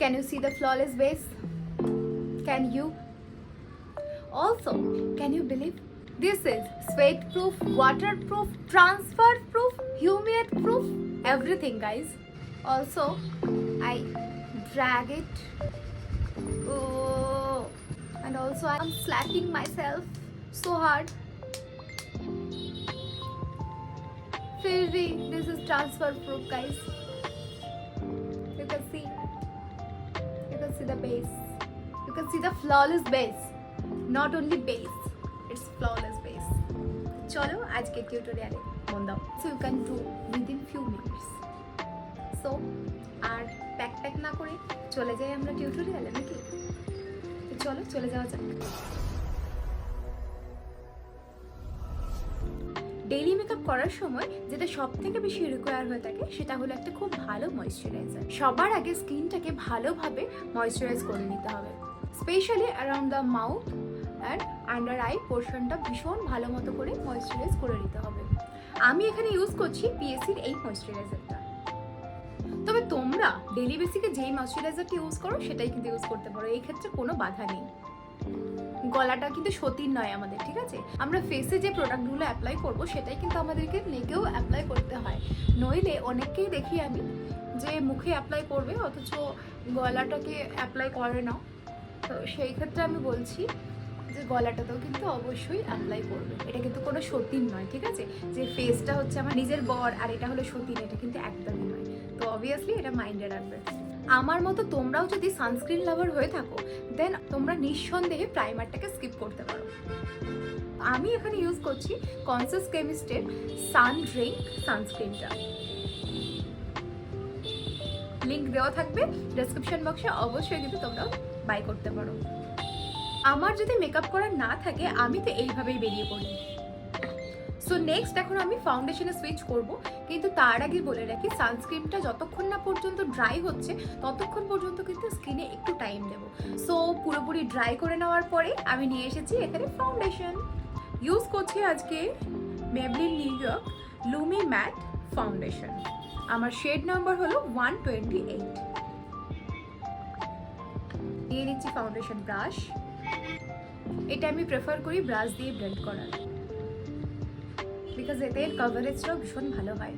Can you see the flawless base? Can you? Also, can you believe this is sweat proof, waterproof, transfer proof, humid proof, everything guys. Also, I drag it. Oh, and also I'm slapping myself so hard. Fairy, this is transfer proof guys. You can see the base. You can see the flawless base. Not only base, it's flawless base. চলো আজকে টিউটোরিয়ালে মন দাও। So you can do within few minutes. So R pack না করে চলে যাই আমরা টিউটোরিয়ালে নাকি? তো চলো চলে যাওয়া যাক। ডেইলি মেকআপ করার সময় যেটা সব থেকে বেশি রিকোয়ার হয়ে থাকে সেটা হলো একটা খুব ভালো ময়েশ্চারাইজার। সবার আগে স্কিনটাকে ভালোভাবে ময়েশ্চারাইজ করে নিতে হবে, specially around the mouth and under eye পোর্শনটা ভীষণ ভালো মতো করে ময়েশ্চারাইজ করে নিতে হবে। আমি এখানে ইউজ করছি পিএসির এই ময়েশ্চারাইজারটা। তবে তোমরা ডেইলি বেসিকে যেই ময়েশ্চারাইজারটা ইউজ করো সেটাই কিন্তু ইউজ করতে পারো, এই ক্ষেত্রে কোনো বাধা নেই। গলাটা কিন্তু সতীর নয় আমাদের, ঠিক আছে? আমরা ফেসে যে প্রোডাক্টগুলো অ্যাপ্লাই করব সেটাই কিন্তু আমাদেরকে নেকেও অ্যাপ্লাই করতে হয়। নইলে অনেককেই দেখি আমি যে মুখে অ্যাপ্লাই করবে অথচ গলাটাকে অ্যাপ্লাই করে না। তো সেই ক্ষেত্রে আমি বলছি যে গলাটাতেও কিন্তু অবশ্যই অ্যাপ্লাই করবে। এটা কিন্তু কোনো সতীন নয়, ঠিক আছে? যে ফেসটা হচ্ছে আমার নিজের বর আর এটা হলো সতীন, এটা কিন্তু একদমই নয়। তো অবভিয়াসলি এটা মাইন্ডে রাখবে। আমার মতো তোমরাও যদি সানস্ক্রিন লাভার হয়ে থাকো দেন তোমরা নিঃসন্দেহে প্রাইমারটাকে স্কিপ করতে পারো। আমি এখানে ইউজ করছি কনসিয়াস কেমিস্টের সান ড্রিঙ্ক সানস্ক্রিনটা। লিংক দেওয়া থাকবে ডেসক্রিপশন বক্সে, অবশ্যই কিন্তু তোমরাও বাই করতে পারো। আমার যদি মেকআপ করার না থাকে আমি তো এইভাবেই বেরিয়ে পড়ি। সো নেক্সট এখন আমি ফাউন্ডেশনে সুইচ করব, কিন্তু তার আগে বলে রাখি সানস্ক্রিনটা যতক্ষণ না পর্যন্ত ড্রাই হচ্ছে ততক্ষণ পর্যন্ত কিন্তু স্কিনে একটু টাইম দেবো। সো পুরোপুরি ড্রাই করে নেওয়ার পরে আমি নিয়ে এসেছি এখানে ফাউন্ডেশন। ইউজ করছি আজকে Maybelline New York Lumi matte foundation. আমার শেড নাম্বার হলো 128। নিয়ে নিচ্ছি ফাউন্ডেশন ব্রাশ। এটা আমি প্রেফার করি ব্রাশ দিয়ে ব্লেন্ড করার, বিকজ এতে কভারেজটাও ভীষণ ভালো হয়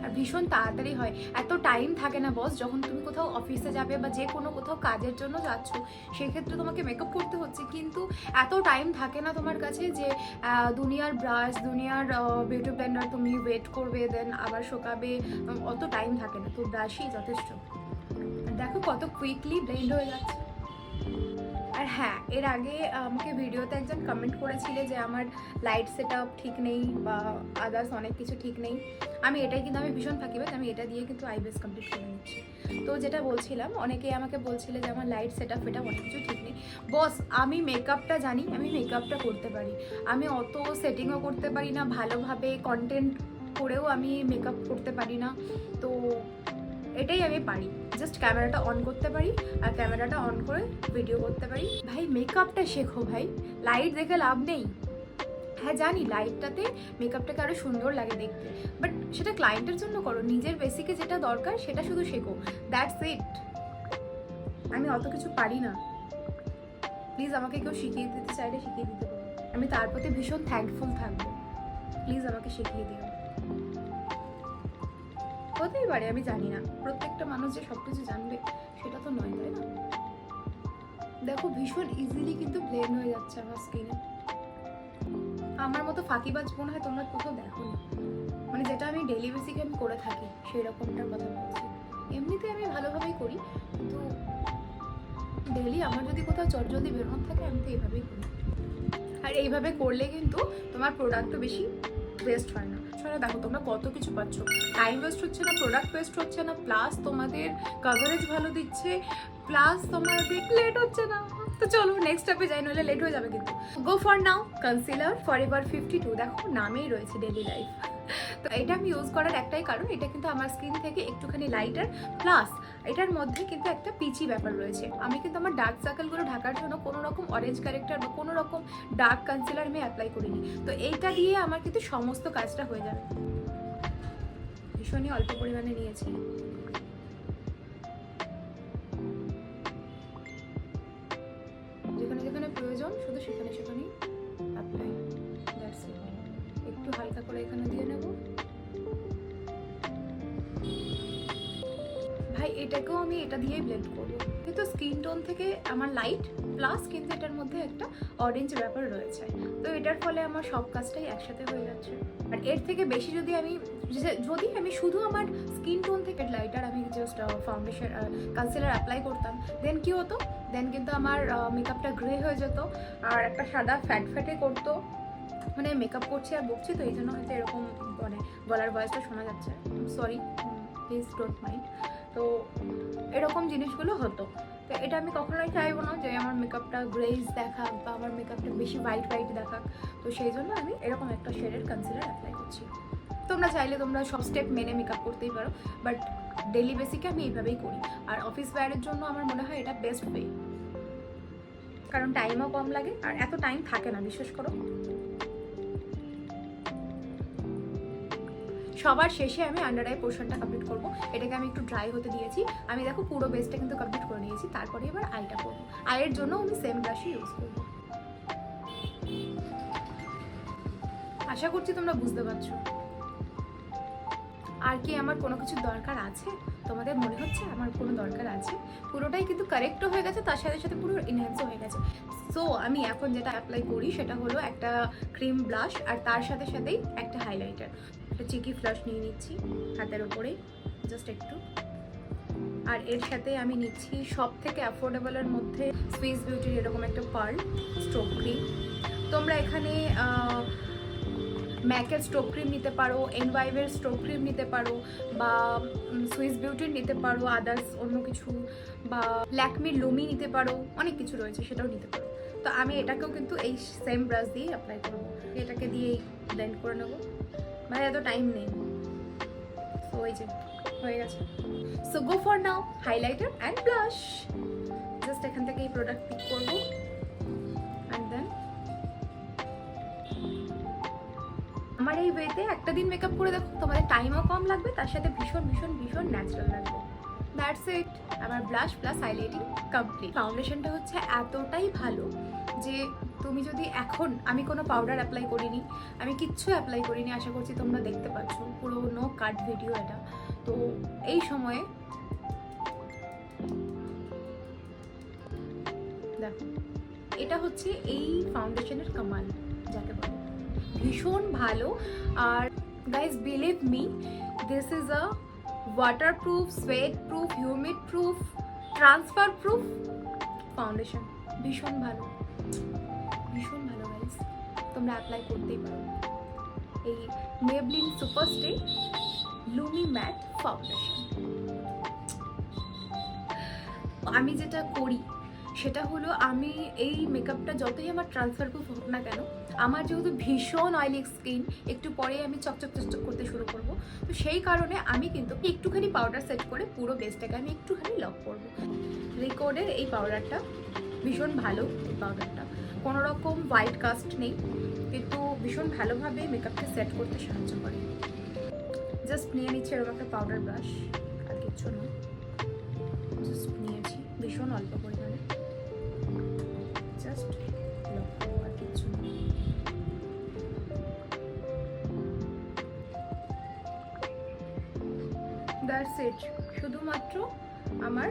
আর ভীষণ তাড়াতাড়ি হয়। এত টাইম থাকে না বস, যখন তুমি কোথাও অফিসে যাবে বা যে কোনো কোথাও কাজের জন্য যাচ্ছ সেক্ষেত্রে তোমাকে মেকআপ করতে হচ্ছে, কিন্তু এত টাইম থাকে না তোমার কাছে যে দুনিয়ার ব্রাশ দুনিয়ার বিউটি ব্লেন্ডার তুমি ওয়েট করবে দেন আবার শোকাবে, অত টাইম থাকে না। তো ব্রাশই যথেষ্ট। দেখো কত কুইকলি ব্লেন্ড হয়ে যাচ্ছে। আর হ্যাঁ, এর আগে আমাকে ভিডিওতে একজন কমেন্ট করেছিলে যে আমার লাইট সেট আপ ঠিক নেই বা আদার্স অনেক কিছু ঠিক নেই। আমি এটাই কিন্তু আমি ভীষণ ফাঁকিবাজ, আমি এটা দিয়ে কিন্তু আইব্রোস কমপ্লিট করে নিচ্ছি। তো যেটা বলছিলাম, অনেকেই আমাকে বলছিলে যে আমার লাইট সেট আপ এটা অনেক কিছু ঠিক নেই। বস আমি মেকআপটা জানি, আমি মেকআপটা করতে পারি, আমি অত সেটিংও করতে পারি না ভালোভাবে, কন্টেন্ট করেও আমি মেকআপ করতে পারি না। তো এটাই আমি পারি, জাস্ট ক্যামেরাটা অন করতে পারি আর ক্যামেরাটা অন করে ভিডিও করতে পারি। ভাই মেকআপটা শেখো ভাই, লাইট দেখে লাভ নেই। হ্যাঁ জানি লাইটটাতে মেকআপটাকে আরও সুন্দর লাগে দেখতে, বাট সেটা ক্লায়েন্টের জন্য করো, নিজের বেসিকে যেটা দরকার সেটা শুধু শেখো, দ্যাটস ইট। আমি অত কিছু পারি না, প্লিজ আমাকে কেউ শিখিয়ে দিতে চাইলে শিখিয়ে দিতে পারো, আমি তার প্রতি ভীষণ থ্যাঙ্কফুল থাকবো। প্লিজ আমাকে শিখিয়ে দিও। হতেই পারে আমি জানি না, প্রত্যেকটা মানুষ যে সব কিছু জানবে সেটা তো নয়, তাই না? দেখো ভীষণ ইজিলি কিন্তু ব্লেন্ড হয়ে যাচ্ছে আমার স্কিনে। আমার মতো ফাঁকিবাজ মনে হয় তোমরা কোথাও দেখো না, মানে যেটা আমি ডেইলি বেসিকে আমি করে থাকি সেই রকমটার কথা বলছি। এমনিতে আমি ভালোভাবেই করি, কিন্তু ডেইলি আমার যদি কোথাও চটজলদি বেরোনোর থাকে আমি তো এইভাবেই করি। আর এইভাবে করলে কিন্তু তোমার প্রোডাক্টও বেশি ওয়েস্ট হয় না। সেটা দেখো তোমরা কত কিছু পাচ্ছ, টাইম ওয়েস্ট হচ্ছে না, প্রোডাক্ট ওয়েস্ট হচ্ছে না, প্লাস তোমাদের কভারেজ ভালো দিচ্ছে, প্লাস তোমাদের লেট হচ্ছে না। তো চলো নেক্সট স্টেপে যাই, নইলে লেট হয়ে যাবে কিন্তু। Go for now concealer forever 52। দেখো নামেই রয়েছে ডেইলি লাইফ। তো এটা আমি ইউজ করার একটাই কারণ, এটা কিন্তু আমার স্কিন থেকে একটুখানি লাইটার, প্লাস এটার মধ্যে কিন্তু একটা পিচি ব্যাপার রয়েছে। আমি কিন্তু আমার ডার্ক সার্কেলগুলো ঢাকার জন্য কোনো রকম অরেঞ্জ ক্যারেক্টার বা কোনো রকম ডার্ক কনসিলার আমি অ্যাপ্লাই করিনি। তো এইটা দিয়ে আমার কিন্তু সমস্ত কাজটা হয়ে যাবে। ভীষণই অল্প পরিমাণে নিয়েছি। শুধু সেখানে সেখানেই অ্যাপ্লাই। That's it. একটু হালকা করে এখানে দিয়ে নেব। ভাই এটাকেও আমি এটা দিয়েই ব্লেন্ড করবো, কিন্তু স্কিন টোন থেকে আমার লাইট প্লাস কিন্তু এটার মধ্যে একটা অরেঞ্জ ব্যাপার রয়েছে, তো এটার ফলে আমার সব কাজটাই একসাথে হয়ে যাচ্ছে। আর এর থেকে বেশি যদি আমি শুধু আমার স্কিন টোন থেকে লাইটার আমি জাস্ট ফাউন্ডেশন কনসিলার অ্যাপ্লাই করতাম, দেন কি হতো, দেন কিন্তু আমার মেকআপটা গ্রে হয়ে যেত আর একটা সাদা ফ্যাটে করতো। মানে মেকআপ করছি আর বকছি, তো এই জন্য হয়তো এরকম মানে গলার ভয়েসটা শোনা যাচ্ছে, সরি, প্লিজ ডোন্ট মাইন্ড। তো এরকম জিনিসগুলো হতো, তো এটা আমি কখনোই চাইবো না যে আমার মেকআপটা গ্রেজ দেখাক বা আমার মেকআপটা বেশি হোয়াইট দেখাক। তো সেই জন্য আমি এরকম একটা শেডের কনসিলার অ্যাপ্লাই করছি। তোমরা চাইলে তোমরা সব স্টেপ মেনে মেকআপ করতেই পারো, বাট ডেইলি বেসিকে আমি এইভাবেই করি। আর অফিস ওয়্যারের জন্য আমার মনে হয় এটা বেস্ট ওয়ে, কারণ টাইমও কম লাগে আর এত টাইম থাকে না, বিশ্বাস করো। সবার শেষে আমি আন্ডার আই পোর্শনটা কমপ্লিট করবো। এটাকে আমি একটু ড্রাই হতে দিয়েছি। আমি দেখো পুরো বেসটা কিন্তু কমপ্লিট করে নিয়েছি, তারপরে এবার আইটা করবো। আইয়ের জন্য আমি সেম ব্রাশই ইউজ করবো। আশা করছি তোমরা বুঝতে পারছো। আর কি আমার কোনো কিছুর দরকার আছে? তোমাদের মনে হচ্ছে আমার কোনো দরকার আছে? পুরোটাই কিন্তু কারেক্টও হয়ে গেছে, তার সাথে সাথে পুরো এনহ্যান্সও হয়ে গেছে। সো আমি এখন যেটা অ্যাপ্লাই করি সেটা হলো একটা ক্রিম ব্লাশ আর তার সাথে সাথেই একটা হাইলাইটার। একটা চিকি ফ্লাশ নিয়ে নিচ্ছি হাতের ওপরেই, জাস্ট একটু। আর এর সাথে আমি নিচ্ছি সব থেকে অ্যাফোর্ডেবলের মধ্যে সুইস বিউটির এরকম একটা পার্ল স্ট্রোক ক্রিম। তোমরা এখানে ম্যাকের স্ট্রোক ক্রিম নিতে পারো, এনভাইভের স্ট্রোক ক্রিম নিতে পারো, বা সুইস বিউটির নিতে পারো, আদার্স অন্য কিছু, বা ল্যাকমির লুমি নিতে পারো, অনেক কিছু রয়েছে, সেটাও নিতে পারো। তো আমি এটাকেও কিন্তু এই সেম ব্রাশ দিয়েই অ্যাপ্লাই করবো। এটাকে দিয়েই ব্লেন্ড করে নেবো, মানে এত টাইম নেই। তো ওই যে হয়ে গেছে। So go for now highlighter and blush. Just এখান থেকে এই প্রোডাক্ট পিক করবো অ্যান্ড দেন আমার এই ওয়েতে একটা দিন মেকআপ করে দেখো, তোমাদের টাইমও কম লাগবে, তার সাথে ভীষণ ভীষণ ভীষণ ন্যাচারাল লাগবে। দ্যাটস ইট, আমার ব্লাশ প্লাস হাইলাইটিং কমপ্লিট। ফাউন্ডেশনটা হচ্ছে এতটাই ভালো যে তুমি যদি এখন, আমি কোনো পাউডার অ্যাপ্লাই করিনি, আমি কিচ্ছু অ্যাপ্লাই করিনি, আশা করছি তোমরা দেখতে পাচ্ছ, পুরো নো কাট ভিডিও এটা। তো এই সময়ে দেখো, এটা হচ্ছে এই ফাউন্ডেশনের কামাল যাকে বলে, ভীষণ ভালো। আর guys believe me, this is a waterproof, sweat proof, humid proof, transfer proof foundation. ভীষণ ভালো, ভীষণ ভালো গাইজ, তোমরা অ্যাপ্লাই করতেই পারো এই মেবলিন সুপারস্টে লুমি ম্যাট ফাউন্ডেশন। আমি যেটা করি সেটা হলো, আমি এই মেকআপটা যতই আমার ট্রান্সফার প্রুফ হোক না কেন, আমার যেহেতু ভীষণ অয়েলি স্কিন, একটু পরেই আমি চকচক চকচক করতে শুরু করব, তো সেই কারণে আমি কিন্তু একটুখানি পাউডার সেট করে পুরো বেসটাকে আমি একটুখানি লক করব। রিকোডের এই পাউডারটা ভীষণ ভালো, এই পাউডারটা কোনো রকম হোয়াইট কাস্ট নেই, কিন্তু ভীষণ ভালোভাবে মেকআপকে সেট করতে সাহায্য করে। জাস্ট নিয়ে নিচ্ছি এরকম একটা পাউডার ব্রাশ, আর কিচ্ছু না, জাস্ট নিয়েছি ভীষণ অল্প পরিমাণে, জাস্ট লক করবো, আর কিচ্ছু না। দ্যাটস ইট, শুধুমাত্র আমার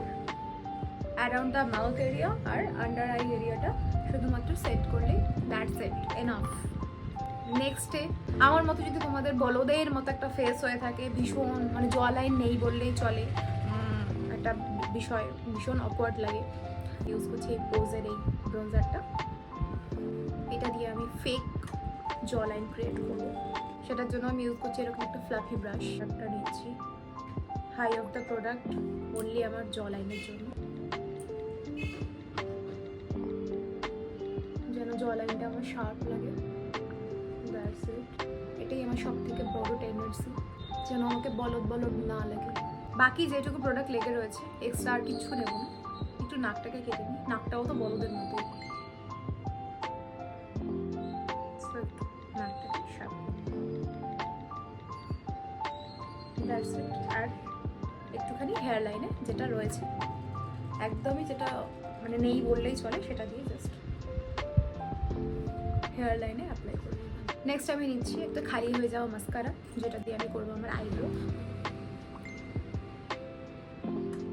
অ্যারাউন্ড দ্য মাউথ এরিয়া আর আন্ডার আই এরিয়াটা শুধুমাত্র সেট করলে দ্যাটস ইট, এনাফ। নেক্সটে আমার মতো যদি তোমাদের বলদের মতো একটা ফেস হয়ে থাকে, ভীষণ মানে জ লাইন নেই বললেই চলে, একটা বিষয় ভীষণ অকওয়ার্ড লাগে, ইউজ করছি এই পোজের এই ব্রোঞ্জারটা। এটা দিয়ে আমি ফেক জ লাইন ক্রিয়েট করবো, সেটার জন্য আমি ইউজ করছি এরকম একটা ফ্লাফি ব্রাশ। একটা নিচ্ছি high of the product only আমার জ লাইনের জন্য, যেন জ লাইনটা আমার শার্প লাগে। দ্যাটস ইট, এটাই আমার সব থেকে বড় টেন্ডেন্সি, যেন আমাকে বলদ বলদ না লাগে। বাকি যেটুকু প্রোডাক্ট লেগে রয়েছে এক্সট্রা আর কিছু নেব না, একটু নাকটাকে কেটে নিই, নাকটাও তো বলদের মতোই, নাকটাকে শার্প। That's it. আর একটুখানি হেয়ার লাইনে যেটা রয়েছে, একদমই যেটা মানে নেই বললেই চলে, সেটা দিয়ে জাস্ট হেয়ার লাইনে অ্যাপ্লাই করবো। নেক্সট আমি নিচ্ছি একটা খালি হয়ে যাওয়া মাস্কারা, যেটা দিয়ে আমি করবো আমার আইব্রো।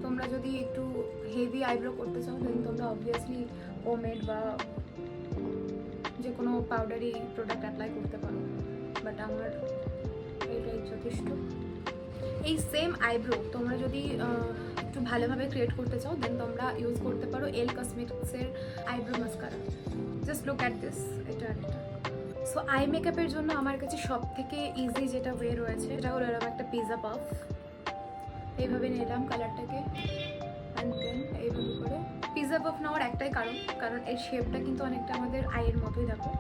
তোমরা যদি একটু হেভি আইব্রো করতে চাও দেন তোমরা অবভিয়াসলি পোমেড বা যে কোনো পাউডারি প্রোডাক্ট অ্যাপ্লাই করতে পারো, বাট আমার এটাই যথেষ্ট। এই সেম আইব্রো তোমরা যদি একটু ভালোভাবে ক্রিয়েট করতে চাও দেন তোমরা ইউজ করতে পারো এল কসমেটিক্সের eyebrow mascara. Just look at this, এটা আর এটা। সো আই মেকআপের জন্য আমার কাছে সব থেকে ইজি যেটা ওয়ে রয়েছে এটা হলো এরকম একটা পিজা পাফ। এইভাবে নিলাম কালারটাকে অ্যান্ড দেন এইভাবে করে পিজা পাফ নেওয়ার একটাই কারণ এর শেপটা কিন্তু অনেকটা আমাদের আইয়ের মতোই, দেখো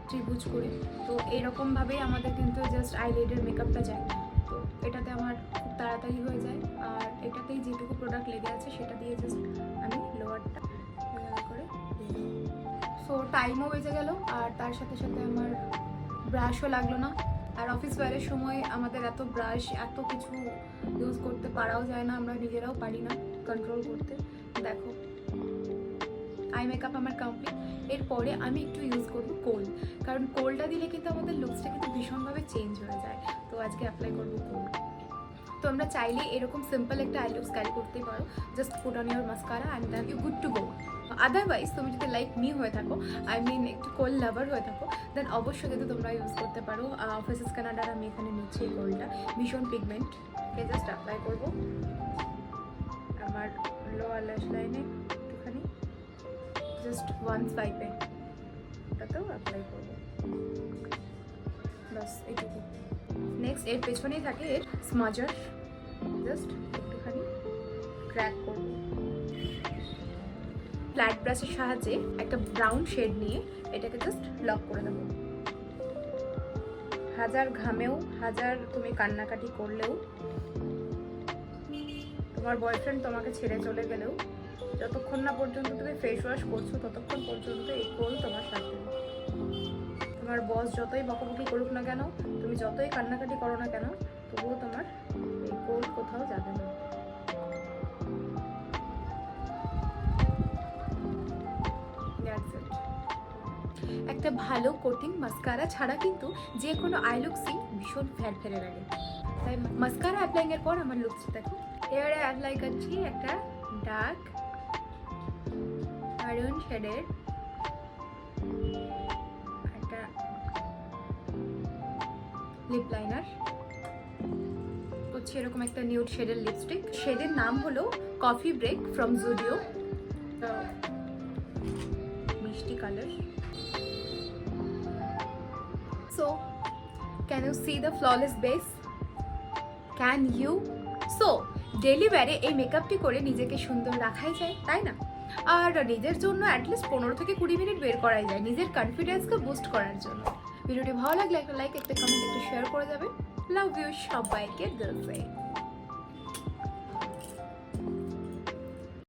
ত্রিভুজ করে। তো এইরকমভাবেই আমাদের কিন্তু জাস্ট আইলাইডের মেকআপটা যায়। তো এটাতে আমার খুব তাড়াতাড়ি হয়ে যায়, আর এটাতেই যেটুকু প্রোডাক্ট লেগে আছে সেটা দিয়ে জাস্ট আমি লোয়ারটা করে দিয়ে দেবো। সো টাইমও বেঁচে গেল, আর তার সাথে সাথে আমার ব্রাশও লাগলো না। আর অফিস ওয়ারের সময় আমাদের এত ব্রাশ এত কিছু ইউজ করতে পারাও যায় না, আমরা নিজেরাও পারি না কন্ট্রোল করতে। দেখো আই মেকআপ আমার কমপ্লিট। এরপরে আমি একটু ইউজ করবো কোল, কারণ কোলটা দিলে কিন্তু আমাদের লুকসটা কিন্তু ভীষণভাবে চেঞ্জ হয়ে যায়। তো আজকে অ্যাপ্লাই করবো কোল। তো আমরা চাইলে এরকম সিম্পল একটা আই লুকস ক্যারি করতেই পারো, just put on your mascara and then you good to go. Otherwise তুমি যদি লাইক মি হয়ে থাকো, আই মিন একটু কোল লাভার হয়ে থাকো, দেন অবশ্যই কিন্তু তোমরা ইউজ করতে পারো ফেসেস কানাডার। আমি এখানে নিচ্ছি এই কোলটা, ভীষণ পিগমেন্ট। কে জাস্ট অ্যাপ্লাই করবো আমার লোয়ার ল্যাশ লাইনে একটুখানি, জাস্ট ওয়ান সোয়াইপে ওটাতেও অ্যাপ্লাই করবো, বাস এইটুকু। নেক্সট এর পেছনেই থাকে এর স্মাজার, জাস্ট একটুখানি ক্র্যাক করবো ফ্ল্যাট ব্রাশের সাহায্যে। একটা ব্রাউন শেড নিয়ে এটাকে জাস্ট লক করে দেবো। হাজার ঘামেও, হাজার তুমি কান্নাকাটি করলেও, তোমার বয়ফ্রেন্ড তোমাকে ছেড়ে চলে গেলেও, যতক্ষণ না পর্যন্ত তুমি ফেস ওয়াশ করছো ততক্ষণ পর্যন্ত এই কোল তোমার সাথে। তোমার বস যতই বকাবকি করুক না কেন, তুমি যতই কান্নাকাটি করো না কেন, তবুও তোমার এই কোল কোথাও যাবে না। একটা ভালো কোটিং মাস্কারা ছাড়া কিন্তু যে কোনো আই লুকসই ভীষণ ফেরে লাগে। তাই মাস্কারা অ্যাপ্লাইং এর পর আমার লুকস দেখো। এবারে অ্যাপ্লাই করছি একটা ডার্ক মারুন শেডের একটা লিপ লাইনার করছি, এরকম একটা নিউড শেডের লিপস্টিক। শেডের নাম হলো কফি ব্রেক ফ্রম জুডিও, মিষ্টি colour. So, can you see the flawless base? Can you? So, daily ওয়্যারে এই মেকআপটি করে নিজেকে সুন্দর রাখাই যায়, তাই না? আর নিজের জন্য অ্যাটলিস্ট 15 থেকে 20 মিনিট বের করাই যায় নিজের কনফিডেন্সকে বুস্ট করার জন্য। ভিডিওটি ভালো লাগলে একটা লাইক, একটা কমেন্ট, একটা শেয়ার করে যাবে। লাভ ইউ সবাইকে, গার্লফ্রেন্ড।